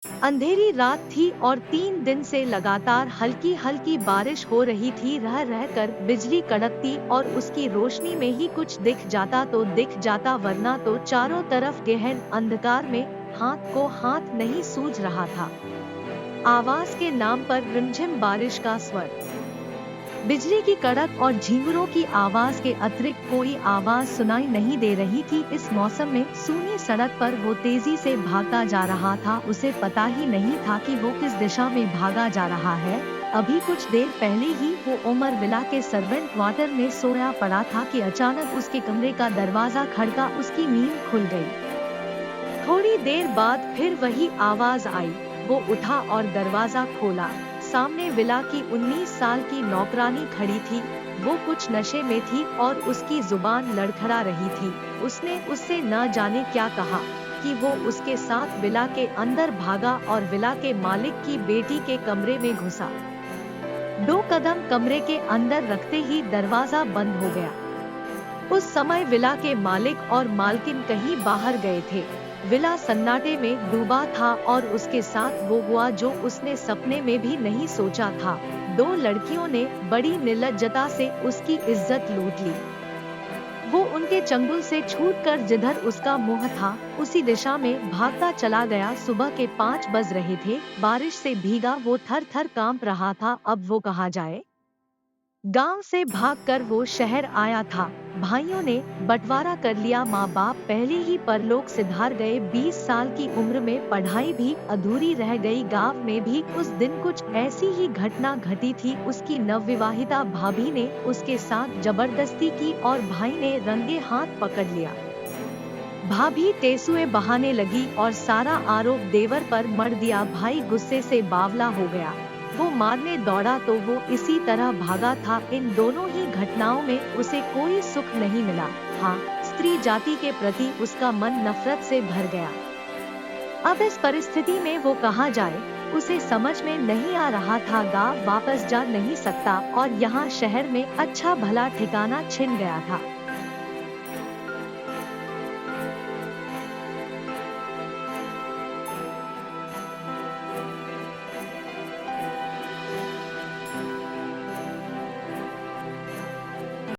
अंधेरी रात थी और 3 दिन से लगातार हल्की हल्की बारिश हो रही थी। रह रहकर बिजली कड़कती और उसकी रोशनी में ही कुछ दिख जाता तो दिख जाता, वरना तो चारों तरफ गहन अंधकार में हाथ को हाथ नहीं सूझ रहा था। आवाज के नाम पर रिमझिम बारिश का स्वर, बिजली की कड़क और झींगुरों की आवाज के अतिरिक्त कोई आवाज सुनाई नहीं दे रही थी। इस मौसम में सूनी सड़क पर वो तेजी से भागता जा रहा था। उसे पता ही नहीं था कि वो किस दिशा में भागा जा रहा है। अभी कुछ देर पहले ही वो उमर विला के सर्वेंट क्वार्टर में सोया पड़ा था कि अचानक उसके कमरे का दरवाजा खड़का, उसकी नींद खुल गई। थोड़ी देर बाद फिर वही आवाज आई। वो उठा और दरवाजा खोला। सामने विला की 19 साल की नौकरानी खड़ी थी। वो कुछ नशे में थी और उसकी जुबान लड़खड़ा रही थी। उसने उससे न जाने क्या कहा कि वो उसके साथ विला के अंदर भागा और विला के मालिक की बेटी के कमरे में घुसा। 2 कदम कमरे के अंदर रखते ही दरवाजा बंद हो गया। उस समय विला के मालिक और मालकिन कहीं बाहर गए थे। विला सन्नाटे में डूबा था और उसके साथ वो हुआ जो उसने सपने में भी नहीं सोचा था। 2 लड़कियों ने बड़ी निर्लज्जता से उसकी इज्जत लूट ली। वो उनके चंगुल से छूटकर जिधर उसका मुंह था उसी दिशा में भागता चला गया। सुबह के 5 बज रहे थे। बारिश से भीगा वो थर थर कांप रहा था। अब वो कहाँ जाए? गांव से भागकर वो शहर आया था। भाइयों ने बंटवारा कर लिया। माँ बाप पहले ही परलोक सिधार गए। 20 साल की उम्र में पढ़ाई भी अधूरी रह गई। गांव में भी उस दिन कुछ ऐसी ही घटना घटी थी। उसकी नवविवाहिता भाभी ने उसके साथ जबरदस्ती की और भाई ने रंगे हाथ पकड़ लिया। भाभी तेसुए बहाने लगी और सारा आरोप देवर पर मढ़ दिया। भाई गुस्से से बावला हो गया। वो मारने दौड़ा तो वो इसी तरह भागा था। इन दोनों ही घटनाओं में उसे कोई सुख नहीं मिला। हाँ, स्त्री जाति के प्रति उसका मन नफरत से भर गया। अब इस परिस्थिति में वो कहाँ जाए? उसे समझ में नहीं आ रहा था। गांव वापस जा नहीं सकता और यहाँ शहर में अच्छा भला ठिकाना छिन गया था।